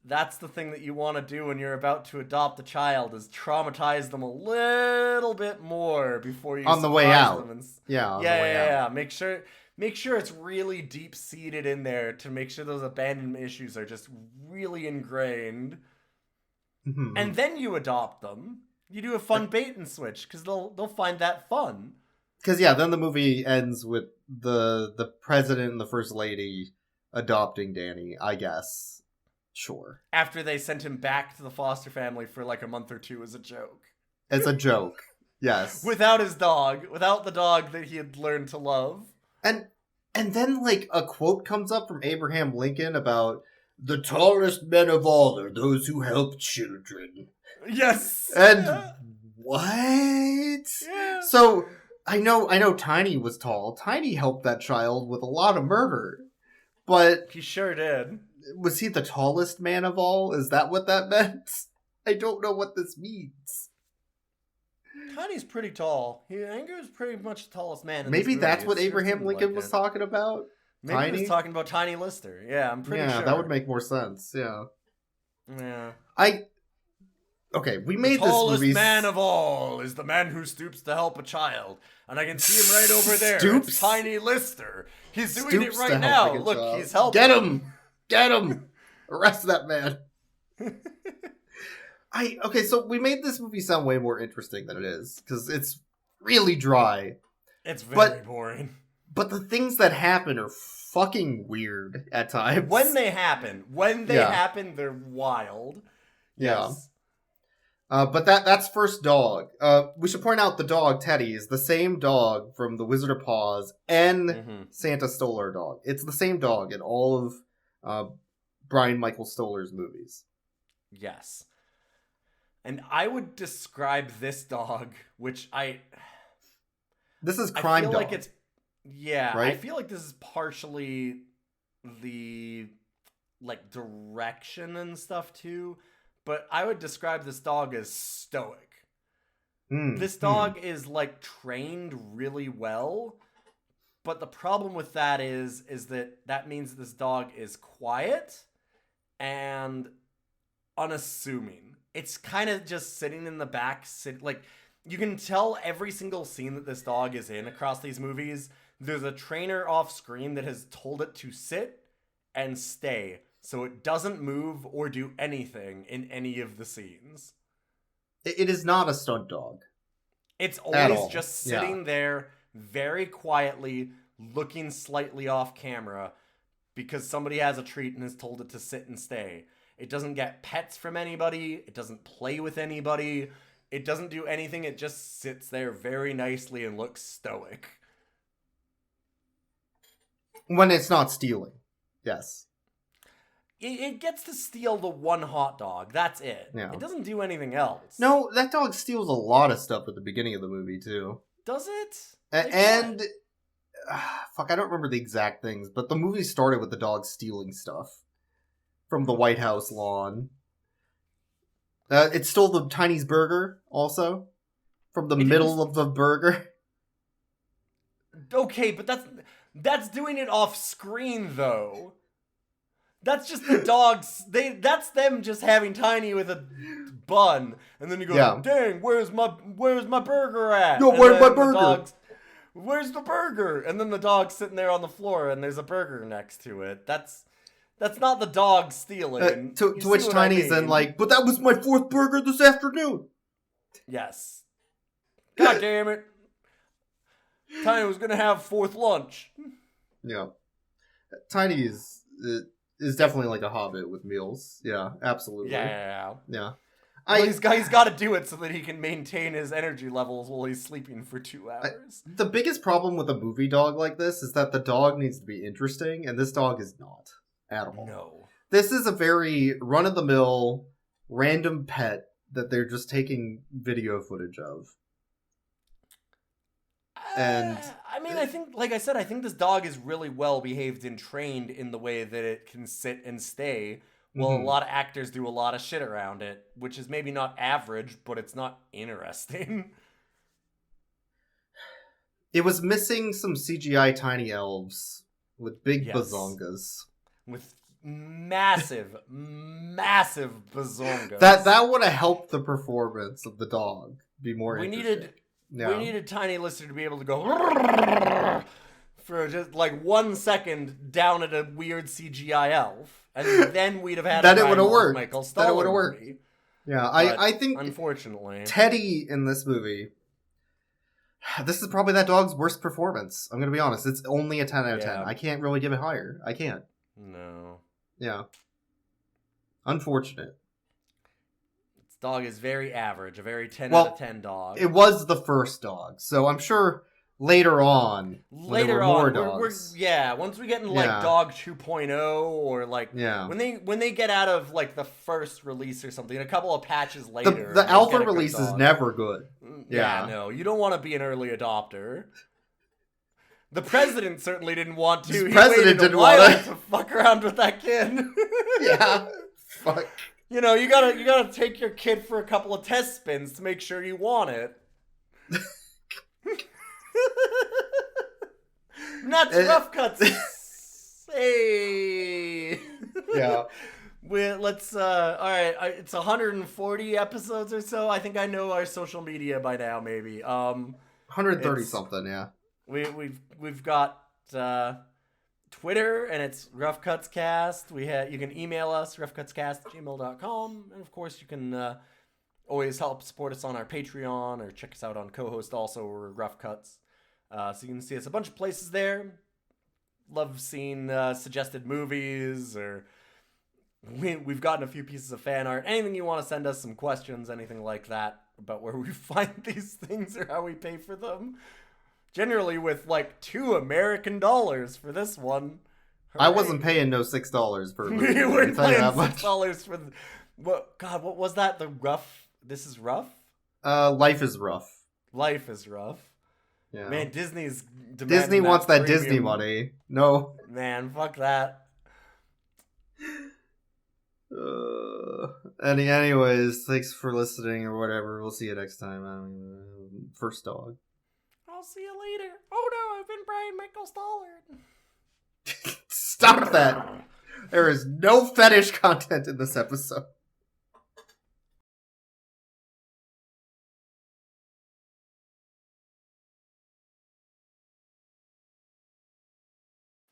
that's the thing that you want to do when you're about to adopt a child is traumatize them a little bit more before you on the way out. Yeah. Make sure it's really deep seated in there to make sure those abandonment issues are just really ingrained. Mm-hmm. And then you adopt them. You do a fun bait and switch because they'll find that fun. Because then the movie ends with the president and the first lady adopting Danny, I guess. Sure. After they sent him back to the foster family for like a month or two as a joke. As a joke, yes. Without his dog, without the dog that he had learned to love. And then like a quote comes up from Abraham Lincoln about the tallest men of all are those who help children. Yes. And what? Yeah. So I know Tiny was tall. Tiny helped that child with a lot of murder. But he sure did. Was he the tallest man of all? Is that what that meant? I don't know what this means. Tiny's pretty tall. I think he was pretty much the tallest man in Maybe this that's movie. what Abraham Lincoln was talking about? Maybe Tiny? he was talking about Tiny Lister. Yeah, I'm pretty sure. Yeah, that would make more sense. Yeah. Yeah. Okay, we made the this tallest movie... man of all is the man who stoops to help a child. And I can see him right over there. Stoops? It's Tiny Lister. He's doing Stoops it right now. Look, child. he's helping. Get him! Arrest that man. Okay, so we made this movie sound way more interesting than it is, because it's really dry. It's very boring. But the things that happen are fucking weird at times. When they happen, they're wild. Yeah. Yes. But that's First Dog. We should point out the dog, Teddy, is the same dog from The Wizard of Paws and Santa Stoller dog. It's the same dog in all of Bryan Michael Stoller's movies. Yes. And I would describe this dog, which This is Crime Dog. Like it's... Yeah, right? I feel like this is partially the, like, direction and stuff, too. But I would describe this dog as stoic. This dog is, like, trained really well. But the problem with that is that means this dog is quiet and unassuming. It's kind of just sitting in the back. Like, you can tell every single scene that this dog is in across these movies, there's a trainer off screen that has told it to sit and stay. So it doesn't move or do anything in any of the scenes. It is not a stunt dog. It's always just sitting there very quietly, looking slightly off camera because somebody has a treat and has told it to sit and stay. It doesn't get pets from anybody. It doesn't play with anybody. It doesn't do anything. It just sits there very nicely and looks stoic. When it's not stealing. Yes. It gets to steal the one hot dog. That's it. Yeah. It doesn't do anything else. No, that dog steals a lot of stuff at the beginning of the movie, too. Does it? And... fuck, I don't remember the exact things, but the movie started with the dog stealing stuff from the White House lawn. It stole the Tiny's burger, also, from the middle of the burger. Okay, but That's doing it off screen, though. That's just the dogs. That's them just having Tiny with a bun, and then you go, "Dang, where's my burger at? Yo, where's my burger? Where's the burger?" And then the dog's sitting there on the floor, and there's a burger next to it. That's not the dog stealing. To which Tiny's then like, "But that was my 4th burger this afternoon." Yes. God damn it. Tiny was gonna have 4th lunch. Yeah. Tiny is definitely like a hobbit with meals. Yeah, absolutely. Yeah. Well, he's got to do it so that he can maintain his energy levels while he's sleeping for 2 hours. The biggest problem with a movie dog like this is that the dog needs to be interesting, and this dog is not at all. No. This is a very run-of-the-mill, random pet that they're just taking video footage of. And I mean, I think, like I said, I think this dog is really well behaved and trained in the way that it can sit and stay. Well, a lot of actors do a lot of shit around it, which is maybe not average, but it's not interesting. It was missing some CGI tiny elves with big bazongas. With massive bazongas. That would have helped the performance of the dog be more interesting. We needed Tiny Lister to be able to go for just like 1 second down at a weird CGI elf. And then we'd have had that it would have worked. Michael Stoller that it would have worked. Yeah, I think unfortunately Teddy in this movie. This is probably that dog's worst performance. I'm gonna be honest. It's only a 10 out of 10. I can't really give it higher. I can't. No. Yeah. Unfortunate. This dog is very average. A very 10 out of 10 dog. It was the first dog, so I'm sure. Later on, when there were more dogs. Once we get into like Dog 2.0 or like when they get out of like the first release or something, a couple of patches later, the alpha release is never good. No, you don't want to be an early adopter. The president certainly didn't want to. The president didn't want to fuck around with that kid. Fuck. You know, you gotta take your kid for a couple of test spins to make sure you want it. Nuts, rough cuts. Hey. Yeah. Let's. All right. It's 140 episodes or so. I think I know our social media by now. Maybe. 130 something. Yeah. We've got Twitter, and it's Rough Cuts Cast. You can email us roughcutscast@gmail.com, and of course you can always help support us on our Patreon or check us out on Co-Host also, or Rough Cuts. So you can see us a bunch of places there. Love seeing suggested movies, or we've gotten a few pieces of fan art. Anything you want to send us, some questions, anything like that about where we find these things or how we pay for them. Generally with like $2 American for this one. Hooray. I wasn't paying no $6 per movie. We weren't paying $6 for what was that? The rough. This is rough. Life is rough. Life is rough. Yeah. Man, Disney wants that Disney money. No. Man, fuck that. Anyways, thanks for listening or whatever. We'll see you next time. First dog. I'll see you later. Oh no, I've been Bryan Michael Stoller. Stop that. There is no fetish content in this episode.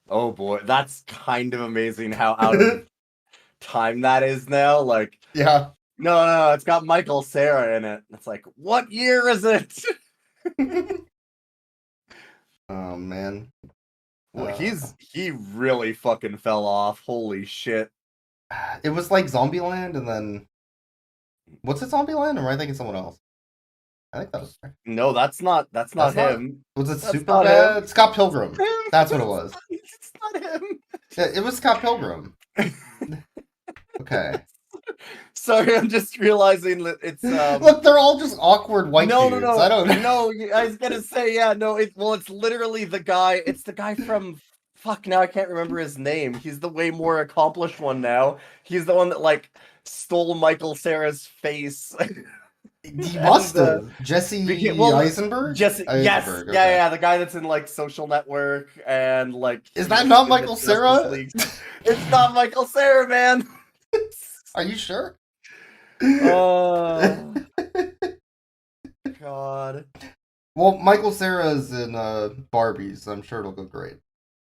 Oh boy, that's kind of amazing how out of time that is now. Like, yeah. No, it's got Michael Cera in it. It's like, what year is it? Oh man. Well, he really fucking fell off. Holy shit. It was like Zombieland, and then what's it, Zombieland? Or am I thinking someone else? I think that was right. No, that's not him. Was it Superbad? Scott Pilgrim. That's what it was. It's not him. Yeah, it was Scott Pilgrim. Okay. Sorry, I'm just realizing that it's Look, they're all just awkward white dudes. No. I don't know. No, I was gonna say, it's literally the guy. It's the guy from now I can't remember his name. He's the way more accomplished one now. He's the one that like stole Michael Cera's face. He must have. Jesse Eisenberg? Jesse, Eisenberg, yes, okay. yeah, the guy that's in like Social Network and like. Is that not Michael Cera? It's not Michael Cera, man. Are you sure? Oh God. Well, Michael Cera is in Barbie, so I'm sure it'll go great.